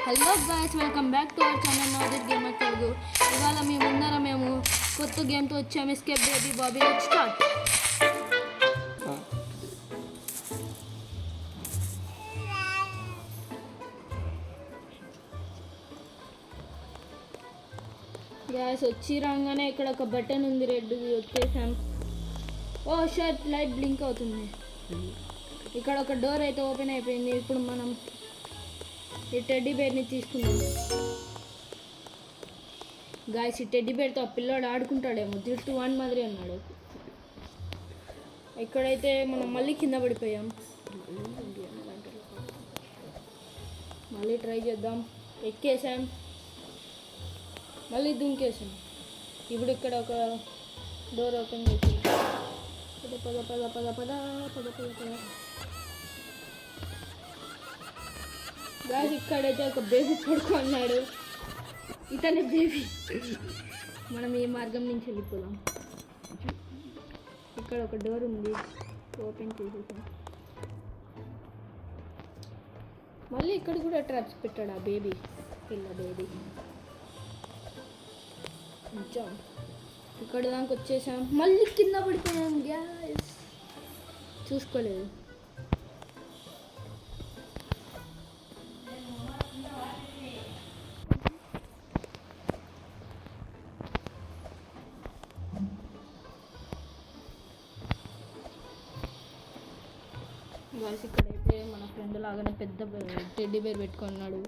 Hello guys, welcome back to our channel Navdeep gamer Telugu. ఇవాళ మేము కొత్త గేమ్తో వచ్చాము. Escape baby Bobby. Let's start. Guys వచ్చి రాగానే ఇక్కడ ఒక బటన్ ఉంది, రెడ్ వచ్చేసాం. ఓ షర్ట్ లైట్ బ్లింక్ అవుతుంది. ఇక్కడ ఒక డోర్ అయితే ఓపెన్ అయిపోయింది. ఇప్పుడు మనం ఈ టెడ్డీ బేర్ని తీసుకుందాం. గాయస్, ఈ టెడ్డీ బేర్తో ఆ పిల్లోడు ఆడుకుంటాడేమో. జస్ట్ వన్ మాదిరి అన్నాడు. ఇక్కడైతే మనం మళ్ళీ కింద పడిపోయాం. మళ్ళీ ట్రై చేద్దాం. ఎక్కేసాం, మళ్ళీ దుంకేసాం. ఇప్పుడు ఇక్కడ ఒక డోర్ ఓపెన్ చేసి పద పద పద పద పద పద పద పద. గాయస్, ఇక్కడైతే ఒక బేబీ పడుకున్నాడు. ఇతనే బేబీ. మనం ఈ మార్గం నుంచి వెళ్ళిపోదాం. ఇక్కడ ఒక డోర్ ఉంది, ఓపెన్ చేసేసాం. మళ్ళీ ఇక్కడ కూడా ట్రాప్స్ పెట్టాడు ఆ బేబీ, పిల్ల బేబీ. కొంచెం ఇక్కడ దాకా వచ్చేసాం, మళ్ళీ కింద పడిపోయాం. గ్యాస్ చూసుకోలేదు. గాయస్, ఇక్కడైతే మన ఫ్రెండ్ లాగానే పెద్ద టెడ్డీ బేర్ పెట్టుకున్నాడు.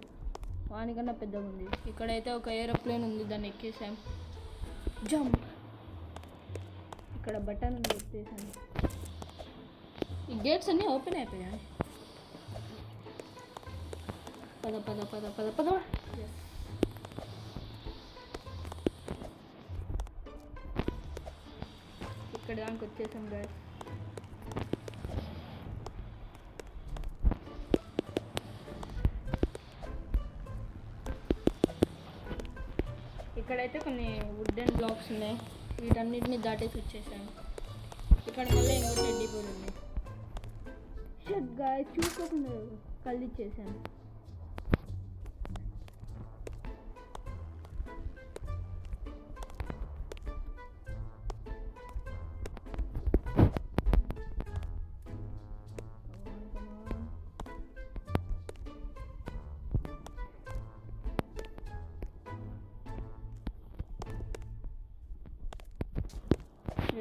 వానికన్నా పెద్దగా ఉంది. ఇక్కడైతే ఒక ఏరోప్లేన్ ఉంది, దాన్ని ఎక్కేసాం. జంప్. ఇక్కడ బటన్ ఎక్కేసాను. ఈ గేట్స్ అన్నీ ఓపెన్ అయిపోయాయి. పద పద పద పద పద. ఇక్కడ దానికి వచ్చేసాం గాయస్. ఇక్కడైతే కొన్ని వుడెన్ బ్లాక్స్ ఉన్నాయి. వీటన్నిటిని దాటేసి వచ్చేసాను. ఇక్కడ మళ్ళీ ఇంకో టెడ్డీ బేర్ ఉంది. షట్ గాయ్స్, చూసుకోకుండా కళ్ళు ఇచ్చేసాను.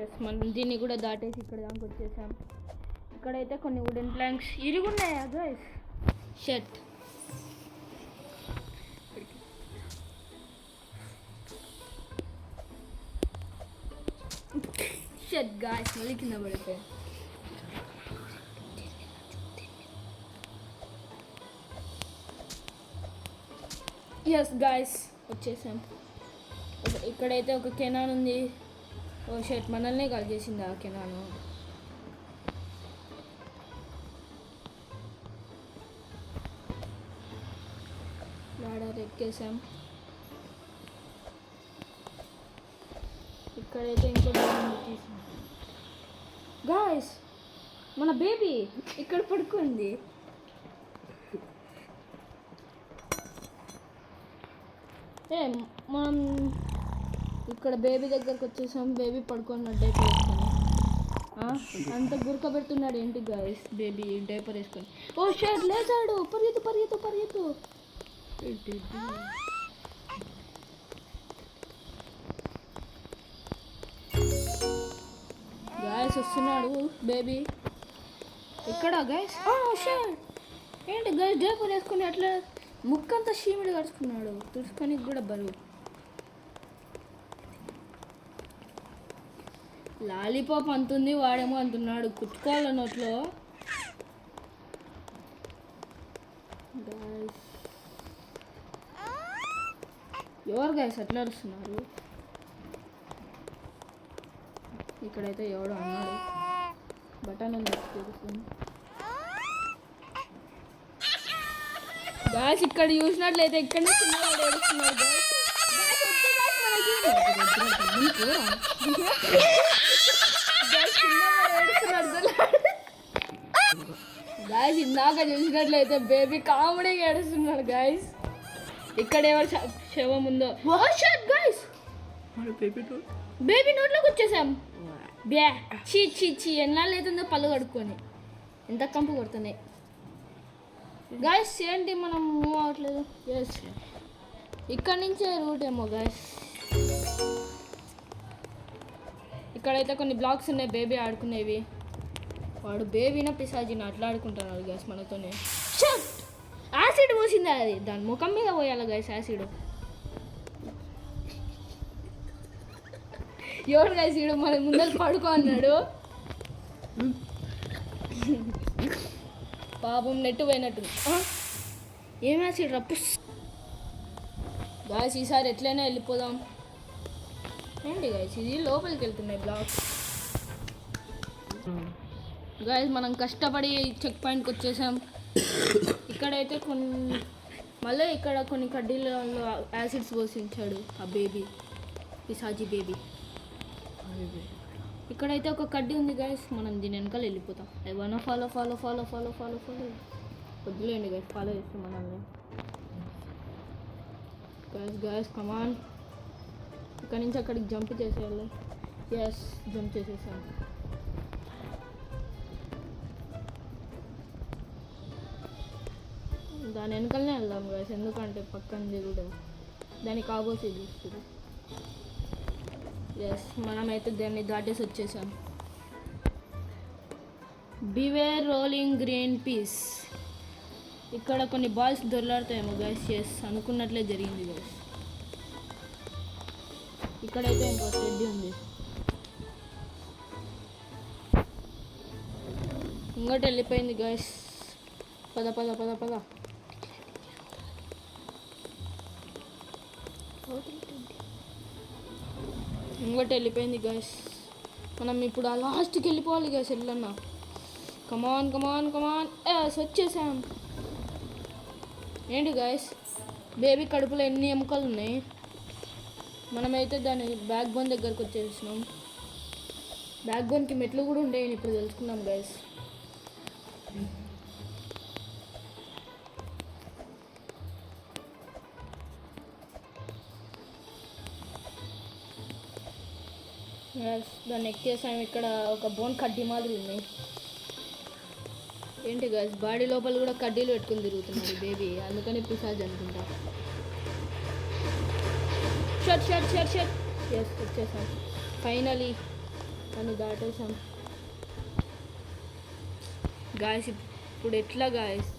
ఎస్, మనం దీన్ని కూడా దాటేసి ఇక్కడ దాకా వచ్చేసాం. ఇక్కడైతే కొన్ని వుడెన్ ప్లాంక్స్ ఇరుగున్నాయా గాయ్స్. షట్. షట్ గాయ్స్, మళ్ళీ కింద పడిపోయా. ఎస్ గాయ్స్, వచ్చేసాం. ఇక్కడైతే ఒక కెనాన్ ఉంది. ఓ షర్ట్, మనల్నే కాల్ చేసింది ఆ కెనాను. లాడర్ ఎక్కేసాం. ఇక్కడైతే ఇంకో తీసాం. గాయ్స్, మన బేబీ ఇక్కడ పడుకుంది. మనం ఇక్కడ బేబీ దగ్గరకు వచ్చేసాం. బేబీ పడుకున్నాడు డైపర్ వేసుకొని. అంత గురక పెడుతున్నాడు ఏంటి గాయస్ బేబీ డైపర్ వేసుకొని. ఓ షర్ట్, లేచాడు. పరిగెత్తు పరిగెత్తు పరిగెత్తు. గాయస్ వస్తున్నాడు బేబీ. ఇక్కడ గాయస్ షర్ట్ ఏంటి గాయస్, డైపర్ వేసుకొని అట్లా ముక్కంతా షీమిడి కడుచుకున్నాడు. తుడుచుకొని కూడా బరువు. లాలీపాప్ అంతుంది, వాడేమో అంటున్నాడు కుట్టుకోవాల నోట్లో. ఎవరు గాయస్ అట్లా అరుస్తున్నారు? ఇక్కడైతే ఎవడో అన్నాడు. బటన్ ఉంది తెలుస్తుంది గాయస్. ఇక్కడ చూసినట్లయితే ఇక్కడ నుంచి ఏడుస్తున్నారు గాయస్. గాయస్, ఇందాక చూసినట్లయితే బేబీ కామెడీగా ఏడుస్తున్నాడు గాయస్. ఇక్కడ ఎవరు శవం ఉందో. గైస్ బేబీ నోట్లోకి వచ్చేసాం. బ్యా చీ చీ చీ ఎన్నాళ్ళు అవుతుందో పళ్ళు కడుక్కొని. ఎంత కంపు కొడుతున్నాయి గాయస్. ఏంటి మనం మూవ్ అవ్వట్లేదు? ఎస్ ఇక్కడ నుంచే రూట్ ఏమో గాయస్. ఇక్కడైతే కొన్ని బ్లాక్స్ ఉన్నాయి బేబీ ఆడుకునేవి. వాడు బేబీనా పిశాచిని అట్లా ఆడుకుంటున్నాడు గాయస్ మనతోనే. యాసిడ్ పోసింది అది, దాని ముఖం మీద పోయాలి గాయస్ యాసిడ్. ఎవరు గాయస్ ఈడు మన ముందర పడుకో అన్నాడు. పాపం నెట్టు పోయినట్టు. ఏం యాసిడ్ రప్పు గాయస్. ఈసారి ఎట్లయినా వెళ్ళిపోదాం. ఏంటి గాయస్ ఇది లోపలికి వెళ్తున్నాయి బ్లాక్స్. గాయస్ మనం కష్టపడి చెక్ పాయింట్కి వచ్చేసాం. ఇక్కడైతే మళ్ళీ ఇక్కడ కొన్ని కడ్డీలలో యాసిడ్స్ పోసించాడు ఆ బేబీ, పిశాచి బేబీ. ఇక్కడైతే ఒక కడ్డీ ఉంది గాయస్. మనం దీని వెనకాల వెళ్ళిపోతాం. ఏమన్నా follow follow follow follow follow follow వద్దులేండి గాయస్, ఫాలో చేస్తాం మనల్ని. గాయస్ గాయస్ కమాన్. ఇక్కడ నుంచి అక్కడికి జంప్ చేసేయాలి. ఎస్ జంప్ చేసేసాం. దాని వెనకాలనే వెళ్దాం గాయస్, ఎందుకంటే పక్కనది కూడా దానికి ఆపోజిట్ చూస్తుంది. ఎస్ మనమైతే దాన్ని దాటేసి వచ్చేసాం. Beware rolling green peas. ఇక్కడ కొన్ని బాల్స్ దొరలాడతాయేమో గైస్. ఎస్ అనుకున్నట్లే జరిగింది గైస్. ఇక్కడైతే ఇంకో టెడ్డీ ఉంది. ఇంకోటి వెళ్ళిపోయింది గైస్. పద పద పద పద. ఇంకోటి వెళ్ళిపోయింది గైస్. మనం ఇప్పుడు ఆ లాస్ట్కి వెళ్ళిపోవాలి గైస్. వెళ్ళన్నా కమాన్ కమాన్ కమాన్. ఎస్ వచ్చేసాం. ఏంటి గైస్ బేబీ కడుపులో ఎన్ని ఎముకలు ఉన్నాయి. మనమైతే దాని బ్యాక్ బోన్ దగ్గరకు వచ్చేసినాం. బ్యాక్ బోన్కి మెట్లు కూడా ఉండేవి ఇప్పుడు తెలుసుకున్నాం గైస్. దాన్ని ఎక్కేసాం. ఇక్కడ ఒక బోన్ కడ్డీ మాదిరి ఉంది. ఏంటి గైస్ బాడీ లోపల కూడా కడ్డీలు పెట్టుకుని తిరుగుతున్నాడు బేబీ, అందుకని పిశాజ్ అనుకుంటా. Shut shut shut shut. Yes వచ్చేసాం ఫైనలీ. అని దాటేసాం గాయస్. ఇప్పుడు ఎట్లా గాయస్?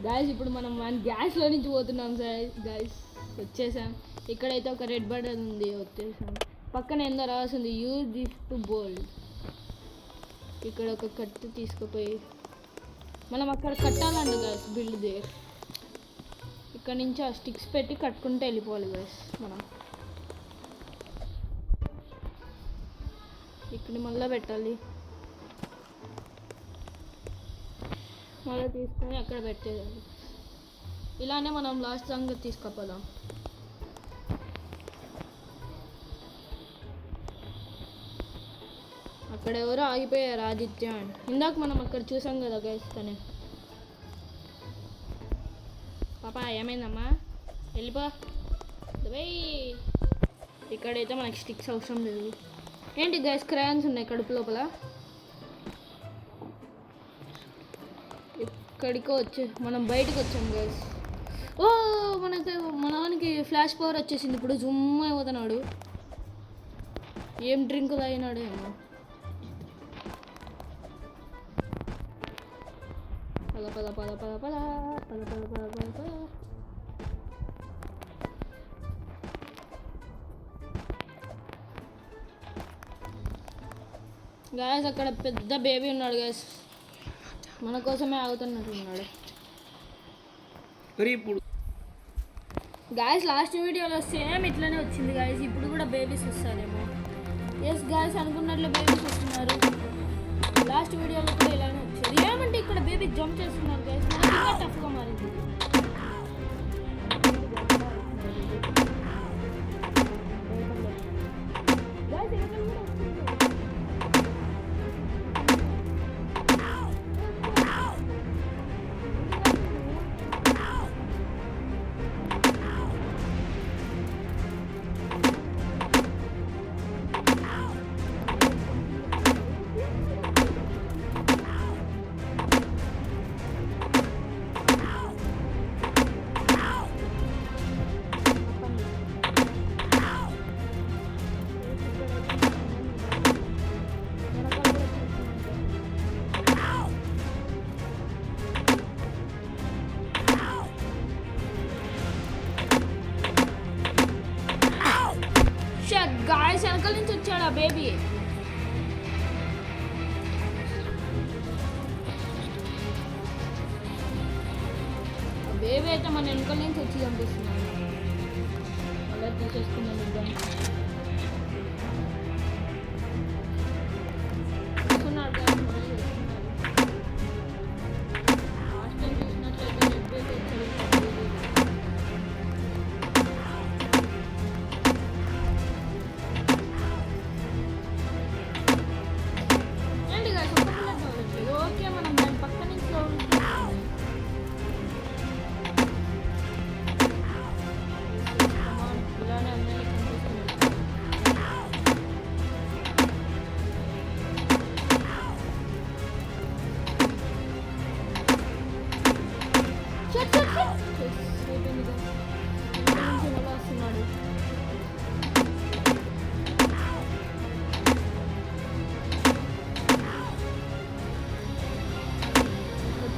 గాయస్ ఇప్పుడు మనం గ్యాస్లో నుంచి పోతున్నాం గాయస్. వచ్చేసాం. ఇక్కడైతే ఒక రెడ్ బటన్ ఉంది, వచ్చేసాం. పక్కన ఏందో రాసింది యూజ్ దిస్ టు బోల్డ్. ఇక్కడ ఒక కట్టు తీసుకుపోయి మనం అక్కడ కట్టాలంట గాయస్. Build there. ఇక్కడ నుంచి ఆ స్టిక్స్ పెట్టి కట్టుకుంటే వెళ్ళిపోవాలి గాయస్ మనం. ఇక్కడ మళ్ళీ పెట్టాలి, మళ్ళీ తీసుకొని అక్కడ పెట్టేయాలి. ఇలానే మనం లాస్ట్ దాకా తీసుకుపోదాం. అక్కడ ఎవరో ఆగిపోయారు, ఆదిత్య అని. ఇందాక మనం అక్కడ చూసాం కదా గైస్. తనే పాప ఏమైందమ్మా వెళ్ళిపో. ఇక్కడైతే మనకి స్టిక్స్ అవసరం లేదు. ఏంటి గైస్ క్రయాన్స్ ఉన్నాయి కడుపు లోపల. ఇక్కడికో మనం బయటకు వచ్చాం గైస్. ఓ మనకి ఫ్లాష్ పవర్ వచ్చేసింది. ఇప్పుడు జుమ్ అయిపోతున్నాడు. ఏం డ్రింక్ తాగినాడు ఏమో. పద పద పద పద పద పద పద పద పద పద. గాయస్ అక్కడ పెద్ద బేబీ ఉన్నాడు గాయస్. మన కోసమే ఆగుతున్నట్టు ఉన్నాడు. గాయస్ లాస్ట్ వీడియోలో సేమ్ ఇట్లానే వచ్చింది గాయస్. ఇప్పుడు కూడా బేబీస్ వస్తారేమో. ఎస్ గాయస్ అనుకున్నట్లు బేబీస్ వస్తున్నారు. లాస్ట్ వీడియోలో కూడా ఇలానే వచ్చేది. ఏమంటే ఇక్కడ బేబీ జంప్ చేస్తున్నారు గైస్. ఇంకా టఫ్గా మారింది. ఆ బేబీ. బేబీ అయితే మన వెనుకల నుంచి వచ్చి చంపిస్తున్నాను. అలా తీసేసుకున్నాను ఇద్దరు. చూస్తున్నారు కదా, లాస్ట్ టైం చూసినట్లయితే రెడ్ బేబీ వచ్చాడు. ఏంటి కాదు చెప్పట్లేదు. ఓకే, మనం దాని పక్క నుంచి ఇలానే అన్నీ కనిపిస్తుంది. వస్తున్నాడు.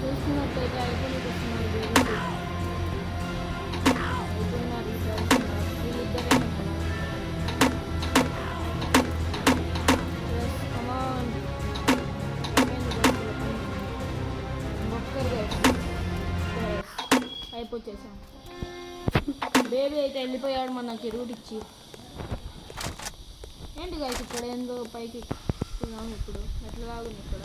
చూస్తున్నట్టయితే అయిపోయి వస్తున్నాడు. అయిపోయినారు వీళ్ళిద్దరే. అయిపోచేసాం. బేబీ అయితే వెళ్ళిపోయాడు మనకి రూట్ ఇచ్చి. ఏంటి గాయస్ ఇక్కడ ఏందో పైకి ఎక్కుతున్నాము. ఇప్పుడు ఎట్లా లాగుంది ఇక్కడ.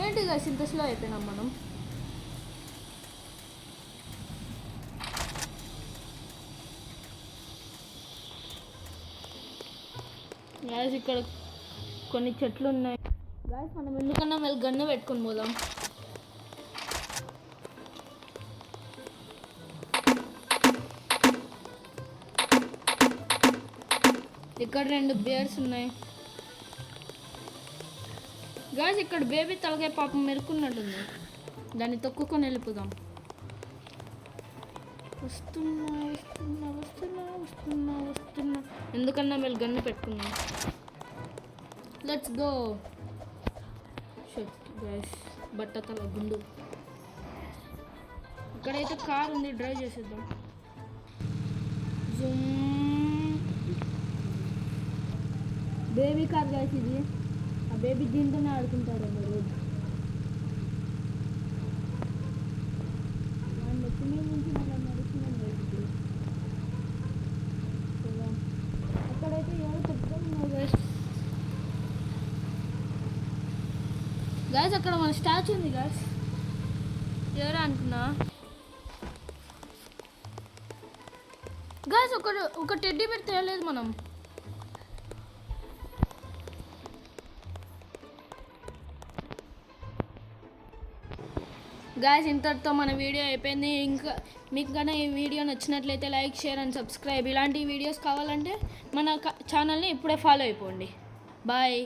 ఏంటి గాయస్ ఇంత స్లో అయిపోయినాం మనం. గాయస్ ఇక్కడ కొన్ని చెట్లు ఉన్నాయి. గాయస్ మనం ఎందుకన్నా వెళ్ళి గన్ను పెట్టుకొని పోదాం. ఇక్కడ 2 బేర్స్ ఉన్నాయి. గాయస్ ఇక్కడ బేబీ తలకాయ పాపం మెరుకున్నట్టుంది. దాన్ని తొక్కుకొని వెళ్ళిపోదాం. వస్తున్నా వస్తున్నా వస్తున్నా వస్తున్నా వస్తున్నా. ఎందుకన్నా మేము గన్ను పెట్టుకున్నాం. Let's go. గాయస్ బట్టతల గుండు. ఇక్కడైతే కార్ ఉంది, డ్రైవ్ చేసేద్దాం. బేబీ కార్ గాయస్ ఇది. ఆ బేబీ దీంతోనే ఆడుకుంటాడు రోజు. నుంచి మనం నడుస్తున్నాం ఇప్పుడు. అక్కడైతే ఎవరు పెట్టుకున్నావు గాయస్. గాయస్ అక్కడ మన స్టాచ్యూ ఉంది గాయస్. ఎవరా అనుకున్నా గాయస్. ఒక టెడ్డీ బేర్ తేయలేదు మనం. గాయస్ ఇంతటితో మన వీడియో అయిపోయింది. ఇంకా మీకు కన్నా ఈ వీడియో నచ్చినట్లయితే లైక్, షేర్ అండ్ సబ్స్క్రైబ్. ఇలాంటి వీడియోస్ కావాలంటే మన ఛానల్ని ఇప్పుడే ఫాలో అయిపోండి. బాయ్.